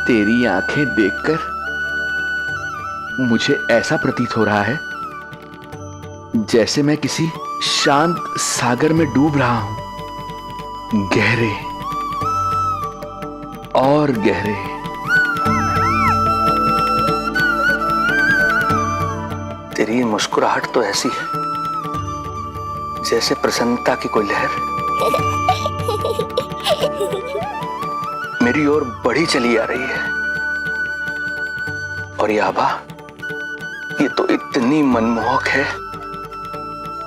तेरी आंखें देखकर मुझे ऐसा प्रतीत हो रहा है जैसे मैं किसी शांत सागर में डूब रहा हूं, गहरे और गहरे। तेरी मुस्कुराहट तो ऐसी है जैसे प्रसन्नता की कोई लहर मेरी ओर बढ़ी चली आ रही है। और ये आभा, ये तो इतनी मनमोहक है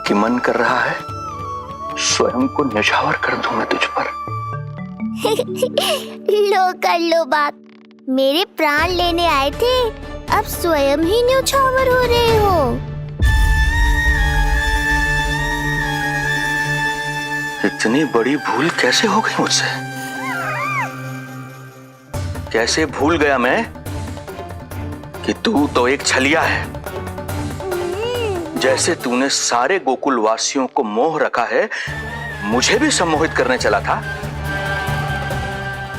कि मन कर रहा है स्वयं को न्यौछावर कर दूं मैं तुझ पर। लो कर लो बात, मेरे प्राण लेने आए थे, अब स्वयं ही न्यौछावर हो रहे हो। इतनी बड़ी भूल कैसे हो गई मुझसे? कैसे भूल गया मैं कि तू तो एक छलिया है। जैसे तूने सारे गोकुल वासियों को मोह रखा है, मुझे भी सम्मोहित करने चला था,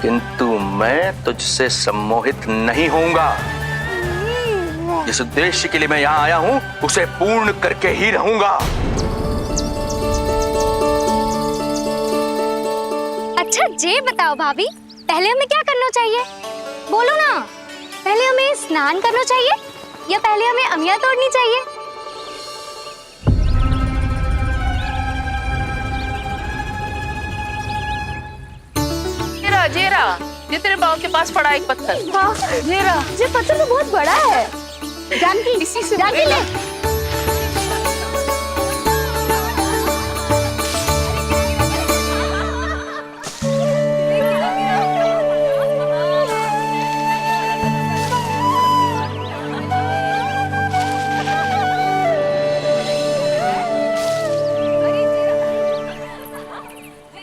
किंतु मैं तुझसे सम्मोहित नहीं होऊंगा। जिस उद्देश्य के लिए मैं यहां आया हूं उसे पूर्ण करके ही रहूंगा। अच्छा ये बताओ भाभी, पहले हमें क्या करना चाहिए? बोलो ना, पहले हमें स्नान करना चाहिए या पहले हमें अमिया तोड़नी चाहिए? जेरा, ये तेरे बाव के पास पड़ा एक पत्थर। हाँ, ये पत्थर तो बहुत बड़ा है। जानकी, इसी से जानकी ले।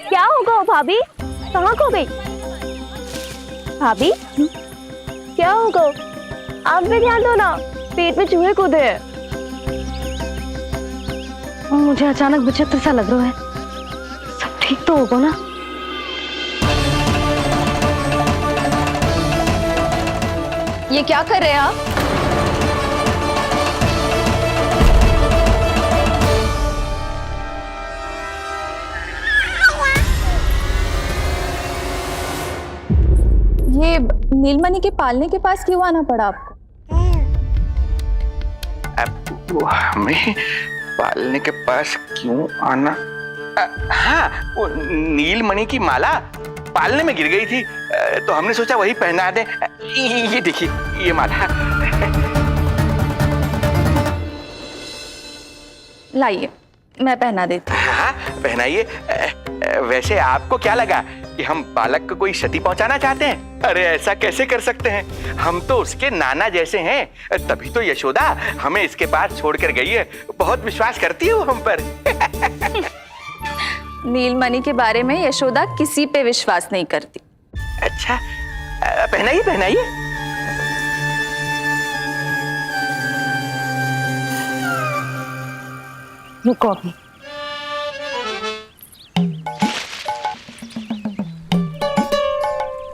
क्या होगा भाभी? कहाँ खो गई भाभी? क्या होगा? आप भी ध्यान दो ना, पेट में चूहे कूदे हैं। मुझे अचानक विचित्र सा लग रहा है। सब ठीक तो होगा ना? ये क्या कर रहे हैं आप? ये नीलमणि के पालने के पास क्यों आना पड़ा आपको? वो हमें पालने के पास क्यों आना? हाँ, वो नीलमणि की माला पालने में गिर गई थी, तो हमने सोचा वही पहना दे। ये देखिए, ये माला। लाइए, मैं पहना देती हूँ। हाँ, पहनाइए। वैसे आपको क्या लगा कि हम बालक को कोई क्षति पहुंचाना चाहते हैं? अरे ऐसा कैसे कर सकते हैं? हम तो उसके नाना जैसे हैं, तभी तो यशोदा हमें इसके पास छोड़कर गई है। बहुत विश्वास करती है वो हम पर। नीलमणि के बारे में यशोदा किसी पे विश्वास नहीं करती। अच्छा, पहनाइए पहनाइए। रुको अभी।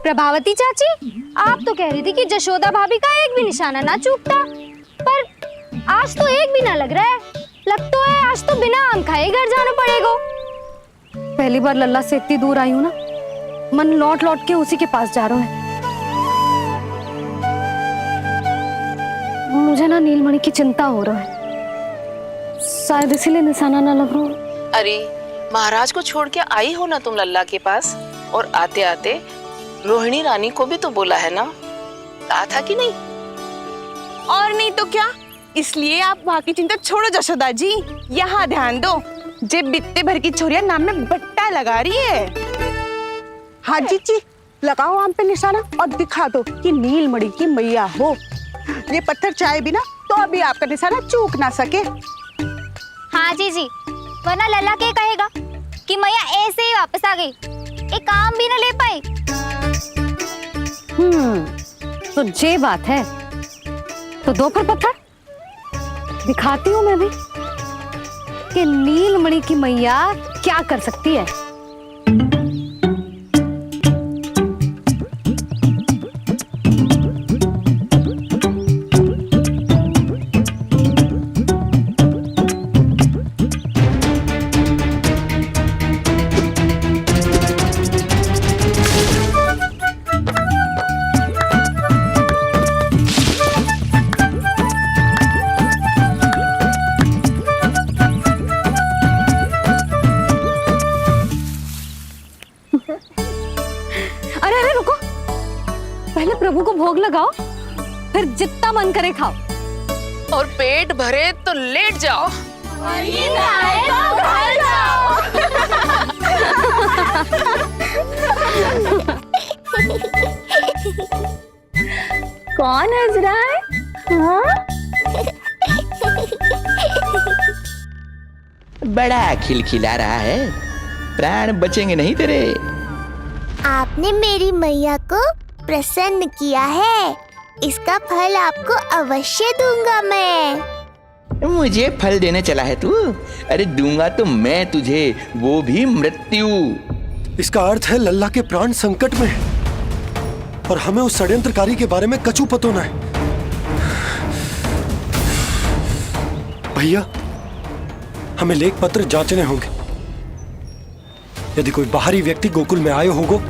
प्रभावती चाची, आप तो कह रही थी कि जशोदा भाभी का एक भी निशाना ना चूकता, पर आज तो एक भी ना लग रहा है। लगता है आज तो बिना आम खाए घर जाना पड़ेगा। पहली बार लल्ला से इतनी दूर आई हूँ ना, मन लौट लौट के उसी के पास जा रहा है। मुझे ना नीलमणि की चिंता हो रहा है, शायद इसीलिए निशाना ना लग रहा हो। अरे महाराज को छोड़ के आई हो ना तुम लल्ला के पास, और आते आते रोहिणी रानी को भी तो बोला है ना, कहा था कि नहीं? और नहीं तो क्या, इसलिए आप वहाँ की चिंता छोड़ो जशोदा जी, यहाँ ध्यान दो। जे बित्ते भर की छोरिया नाम में बट्टा लगा रही है। हाँ जी, लगाओ आम पे निशाना और दिखा दो कि नीलमणि की मैया हो। ये पत्थर चाहे भी ना तो अभी आपका निशाना चूक ना सके। हाँ जी, वरना लल्ला क्या कहेगा कि मैया ऐसे ही वापस आ गई, एक काम भी ना ले पाई। तो ये बात है, तो दो फिर पत्थर दिखाती हूँ मैं भी कि नीलमणि की मैया क्या कर सकती है। प्रभु को भोग लगाओ, फिर जितना मन करे खाओ। और पेट भरे तो लेट जाओ। कौन हंस रहा है? हाँ? बड़ा खिलखिला रहा है, प्राण बचेंगे नहीं तेरे। आपने मेरी मैया को प्रसन्न किया है, इसका फल आपको अवश्य दूंगा मैं। मुझे फल देने चला है तू? अरे दूंगा तो मैं तुझे, वो भी मृत्यु। इसका अर्थ है लल्ला के प्राण संकट में है और हमें उस षड्यंत्रकारी के बारे में कचू पतोना है। भैया, हमें लेख पत्र जांचने होंगे। यदि कोई बाहरी व्यक्ति गोकुल में आए होगो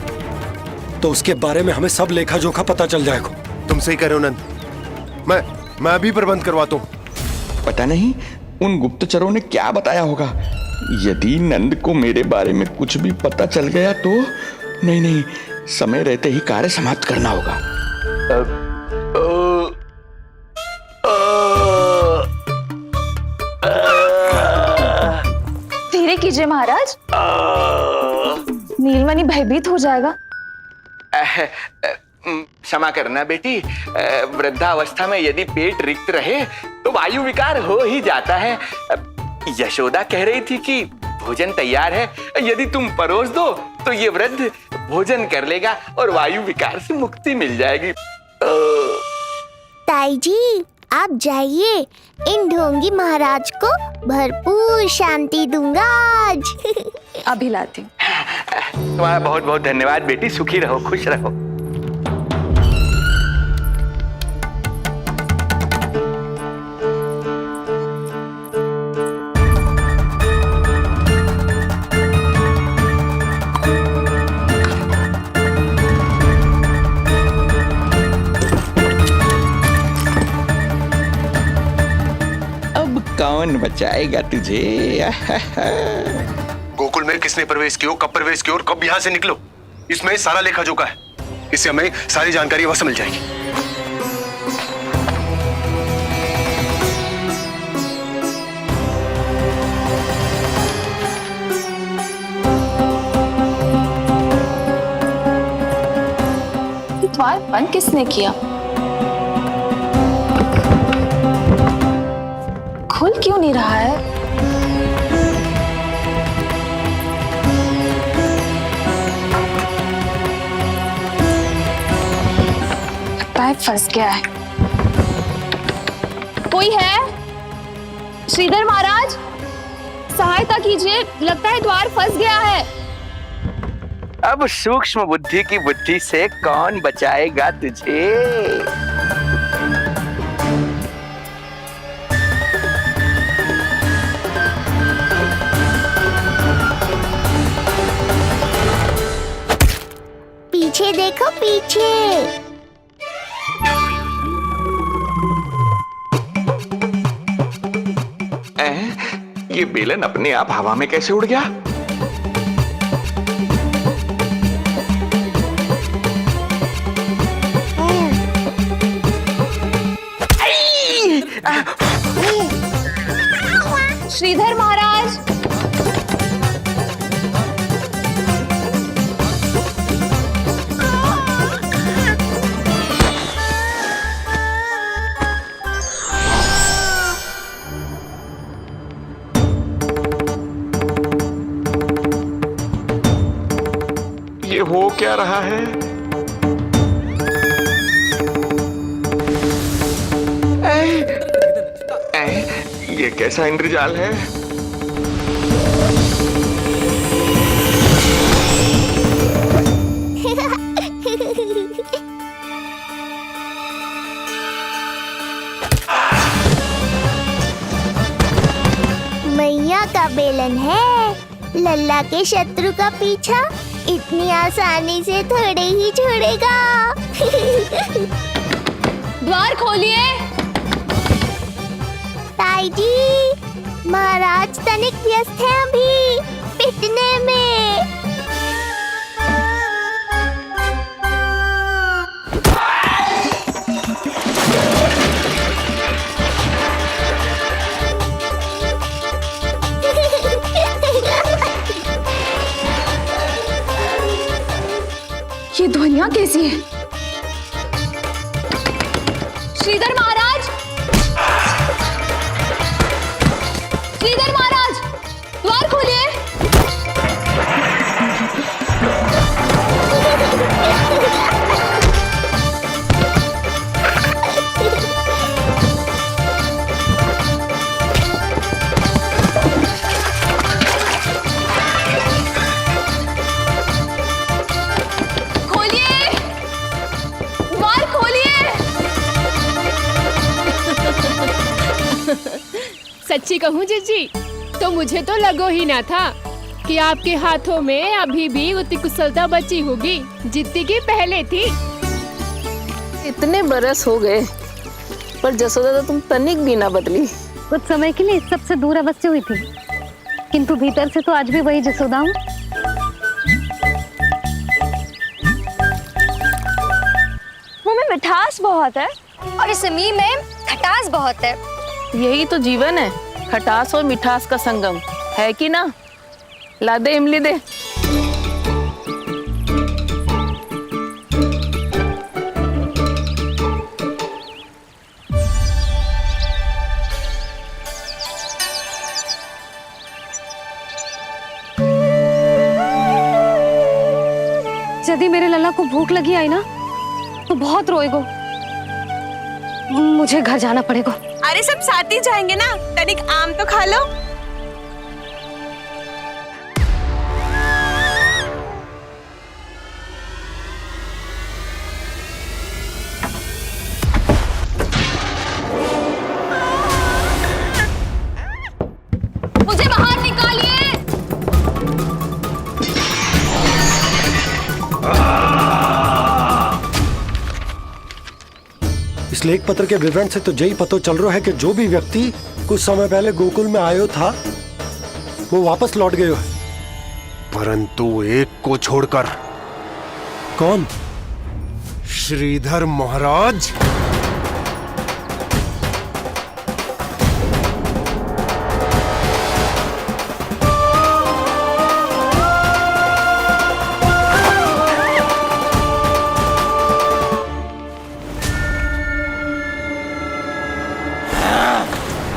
तो उसके बारे में हमें सब लेखा जोखा पता चल जाएगा। तुम सही कह रहे हो नंद। मैं अभी प्रबंध करवाता हूँ। पता नहीं उन गुप्तचरों ने क्या बताया होगा। यदि नंद को मेरे बारे में कुछ भी पता चल गया तो नहीं, समय रहते ही कार्य समाप्त करना होगा। धीरे कीजिए महाराज, नीलमणि भयभीत हो जाएगा। क्षमा करना बेटी, वृद्धावस्था में यदि पेट रिक्त रहे तो वायु विकार हो ही जाता है। यशोदा कह रही थी कि भोजन तैयार है, यदि तुम परोस दो तो ये वृद्ध भोजन कर लेगा और वायु विकार से मुक्ति मिल जाएगी। ताई जी, आप जाइए, इन ढोंगी महाराज को भरपूर शांति दूंगा आज। अभी लाती हूँ। तुम्हारा बहुत बहुत धन्यवाद बेटी, सुखी रहो, खुश रहो। कौन बचाएगा तुझे? गोकुल में किसने प्रवेश किया, कब प्रवेश किया और कब यहाँ से निकलो, इसमें सारा लेखा जोखा है। इससे हमें सारी जानकारी अवश्य मिल जाएगी। द्वार बंद किसने किया? खुल क्यों नहीं रहा है? लगता है फंस गया है। कोई है? श्रीधर महाराज, सहायता कीजिए, लगता है द्वार फंस गया है। अब सूक्ष्म बुद्धि की बुद्धि से कौन बचाएगा तुझे? पीछे देखो, पीछे। ये बेलन अपने आप हवा में कैसे उड़ गया? श्रीधर महाराज, ये हो क्या रहा है? ये कैसा इंद्रजाल है? मैया का बेलन है, लल्ला के शत्रु का पीछा इतनी आसानी से थोड़े ही छोड़ेगा। द्वार खोलिए। ताई जी, महाराज तनिक व्यस्त हैं अभी पिटने में। कैसी है? श्रीधर महाराज, श्रीधर महाराज, द्वार खोलिए। खोलिए, द्वार खोलिए। सच्ची कहूँ जीजी, तो मुझे तो लगो ही ना था कि आपके हाथों में अभी भी उतनी कुशलता बची होगी जितनी की पहले थी। इतने बरस हो गए पर जसोदा तो तुम तनिक भी ना बदली। कुछ समय के लिए इस सबसे दूर अवश्य हुई थी, किंतु भीतर से तो आज भी वही जसोदा हूँ। मुंह में मिठास बहुत है और इस मी में खटास बहुत है। यही तो जीवन है, खटास और मिठास का संगम, है कि ना? ला दे इमली दे। यदि मेरे लल्ला को भूख लगी आई ना तो बहुत रोएगो। मुझे घर जाना पड़ेगा। अरे सब साथ ही जाएंगे ना, तनिक आम तो खा लो। मुझे बाहर निकालिए। इस लेख पत्र के विवरण से तो यही पता चल रहा है कि जो भी व्यक्ति कुछ समय पहले गोकुल में आयो था वो वापस लौट गयो है। परंतु एक को छोड़कर। कौन? श्रीधर महाराज।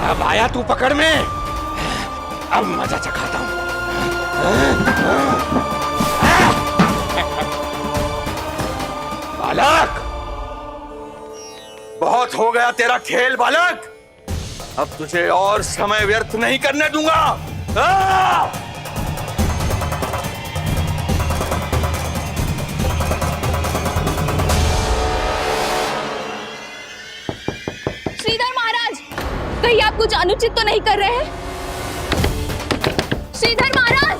अब आया तू पकड़ में, अब मजा चखाता हूं। बालक, बहुत हो गया तेरा खेल बालक, अब तुझे और समय व्यर्थ नहीं करने दूंगा। श्रीधर महाराज, कहीं आप कुछ अनुचित तो नहीं कर रहे हैं? श्रीधर महाराज,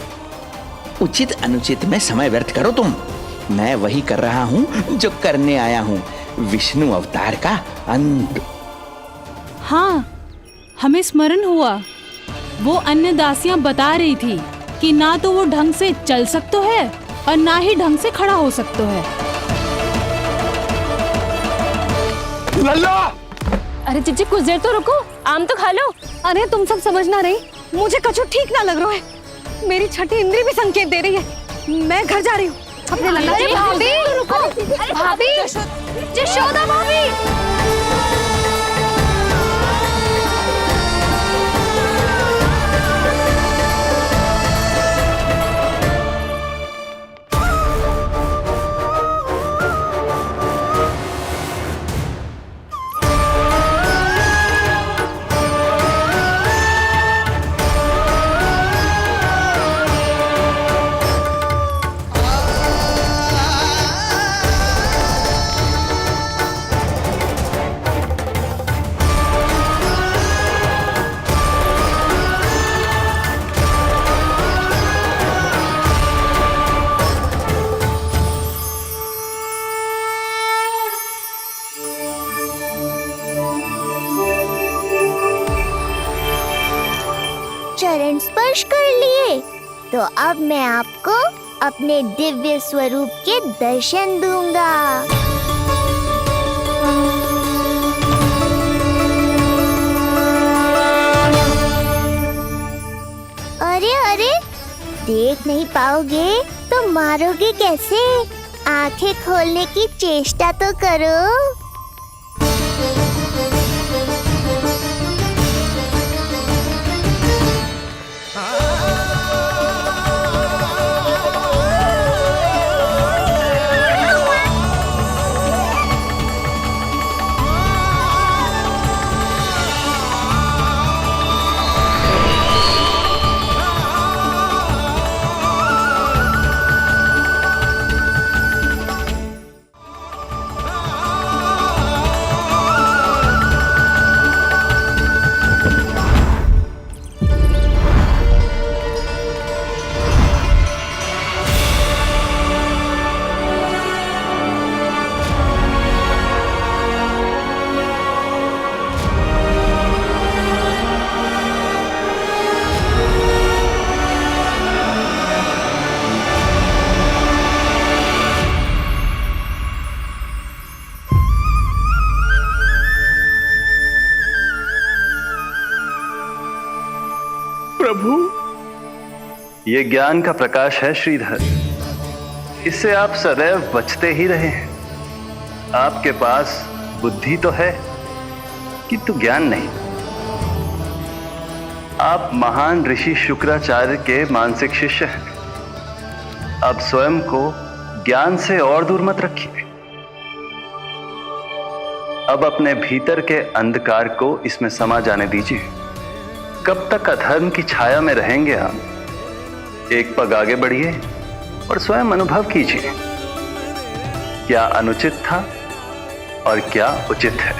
उचित अनुचित में समय व्यर्थ करो तुम, मैं वही कर रहा हूं जो करने आया हूं, विष्णु अवतार का अंत। हाँ, हमें स्मरण हुआ, वो अन्य दासियां बता रही थी कि ना तो वो ढंग से चल सकते है और ना ही ढंग से खड़ा हो सकते है। लल्ला! अरे जीजी कुछ देर तो रुको, आम तो खा लो। अरे तुम सब समझना नहीं, मुझे कछु ठीक ना लग रहा है। मेरी छठी इंद्री भी संकेत दे रही है। मैं घर जा रही हूँ अपने लल्ला। अरे भाभी, भाभी, जशोदा भाभी। चरण स्पर्श कर लिए तो अब मैं आपको अपने दिव्य स्वरूप के दर्शन दूंगा। अरे अरे, देख नहीं पाओगे तो मारोगे कैसे? आंखें खोलने की चेष्टा तो करो। ये ज्ञान का प्रकाश है श्रीधर, इससे आप सदैव बचते ही रहे हैं। आपके पास बुद्धि तो है किंतु ज्ञान नहीं। आप महान ऋषि शुक्राचार्य के मानसिक शिष्य हैं। अब स्वयं को ज्ञान से और दूर मत रखिए। अब अपने भीतर के अंधकार को इसमें समा जाने दीजिए। कब तक अधर्म की छाया में रहेंगे हम? एक पग आगे बढ़िए और स्वयं अनुभव कीजिए क्या अनुचित था और क्या उचित है।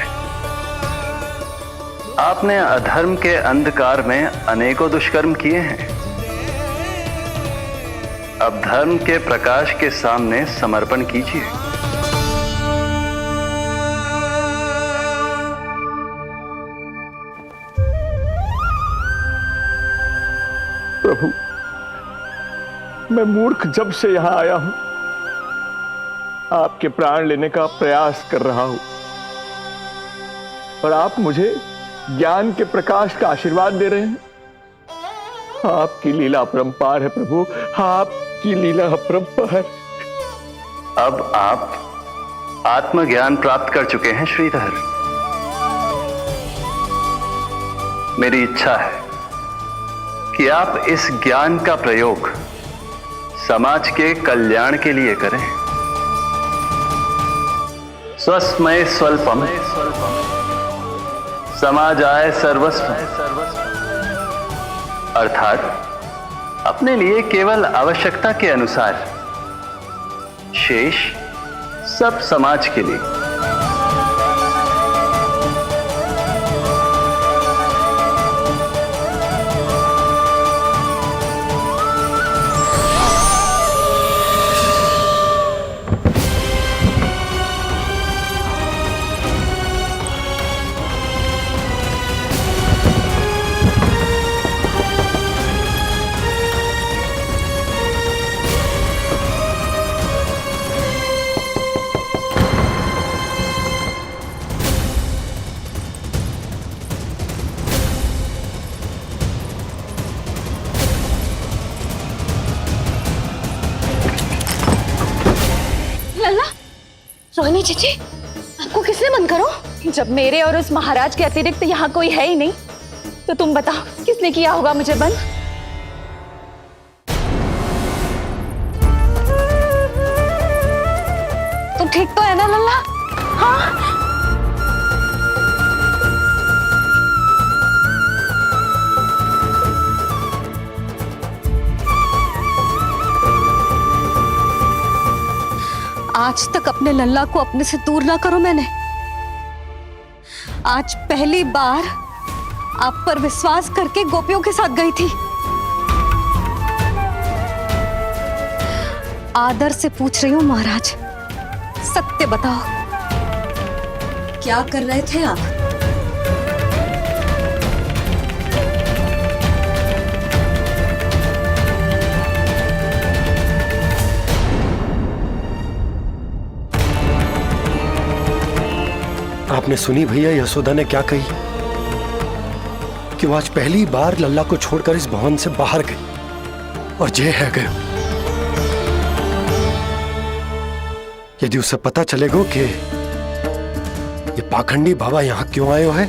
आपने अधर्म के अंधकार में अनेकों दुष्कर्म किए हैं। अब धर्म के प्रकाश के सामने समर्पण कीजिए। प्रभु, मैं मूर्ख जब से यहां आया हूं, आपके प्राण लेने का प्रयास कर रहा हूं और आप मुझे ज्ञान के प्रकाश का आशीर्वाद दे रहे हैं। आपकी लीला अपरंपार है प्रभु, आपकी लीला अपरंपार। अब आप आत्मज्ञान प्राप्त कर चुके हैं श्रीधर। मेरी इच्छा है कि आप इस ज्ञान का प्रयोग समाज के कल्याण के लिए करें। स्वस्मय स्वल्पम समाजाय सर्वस्व, अर्थात अपने लिए केवल आवश्यकता के अनुसार, शेष सब समाज के लिए। रोहिणी चीची, आपको किसने बंद करो? जब मेरे और उस महाराज के अतिरिक्त यहाँ कोई है ही नहीं, तो तुम बताओ किसने किया होगा मुझे बंद? तुम ठीक तो है ना लल्ला? हाँ? आज तक अपने लल्ला को अपने से दूर ना करो मैंने। आज पहली बार आप पर विश्वास करके गोपियों के साथ गई थी। आदर से पूछ रही हूँ महाराज, सत्य बताओ, क्या कर रहे थे आप? आपने सुनी भैया यशोदा ने क्या कही कि वो आज पहली बार लल्ला को छोड़कर इस भवन से बाहर गई और जय है गए। यदि उसे पता चलेगा कि ये पाखंडी बाबा यहाँ क्यों आयो है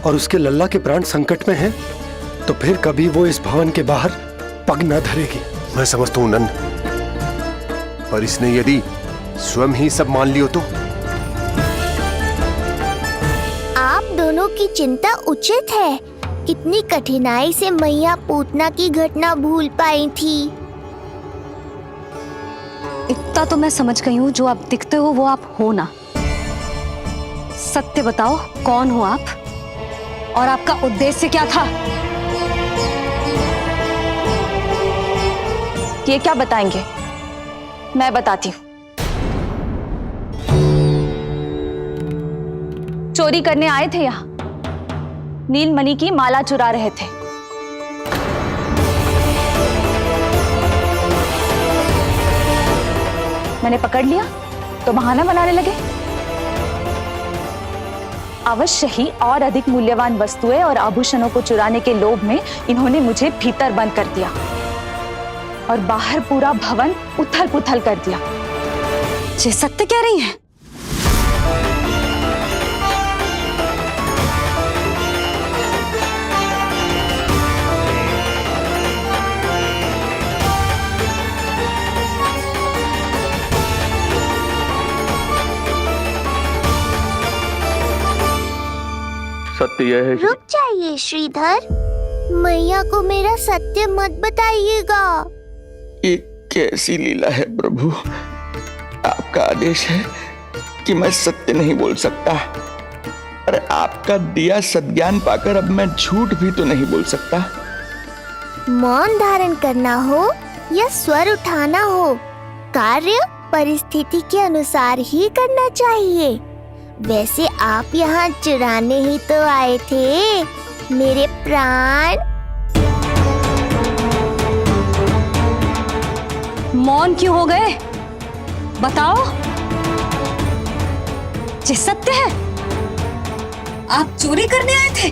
और उसके लल्ला के प्राण संकट में हैं, तो फिर कभी वो इस भवन के बाहर पग न धरेगी। मैं समझता हूं नंद, पर इसने यदि स्वयं ही सब मान लियो तो? आप दोनों की चिंता उचित है। कितनी कठिनाई से मैया पूतना की घटना भूल पाई थी। इतना तो मैं समझ गई हूँ, जो आप दिखते हो वो आप हो ना। सत्य बताओ, कौन हो आप और आपका उद्देश्य क्या था? ये क्या बताएंगे, मैं बताती हूँ। चोरी करने आए थे यहाँ, नीलमणि की माला चुरा रहे थे। मैंने पकड़ लिया तो बहाना बनाने लगे। अवश्य ही और अधिक मूल्यवान वस्तुएं और आभूषणों को चुराने के लोभ में इन्होंने मुझे भीतर बंद कर दिया और बाहर पूरा भवन उथल पुथल कर दिया। ये सत्य कह रही हैं? सत्य यह है रुक जाइए श्रीधर, मैया को मेरा सत्य मत बताइएगा। ये कैसी लीला है प्रभु, आपका आदेश है कि मैं सत्य नहीं बोल सकता। अरे आपका दिया सद्ज्ञान पाकर अब मैं झूठ भी तो नहीं बोल सकता। मौन धारण करना हो या स्वर उठाना हो, कार्य परिस्थिति के अनुसार ही करना चाहिए। वैसे आप यहाँ चुराने ही तो आए थे मेरे प्राण। मौन क्यों हो गए? बताओ, ये सत्य है? आप चोरी करने आए थे?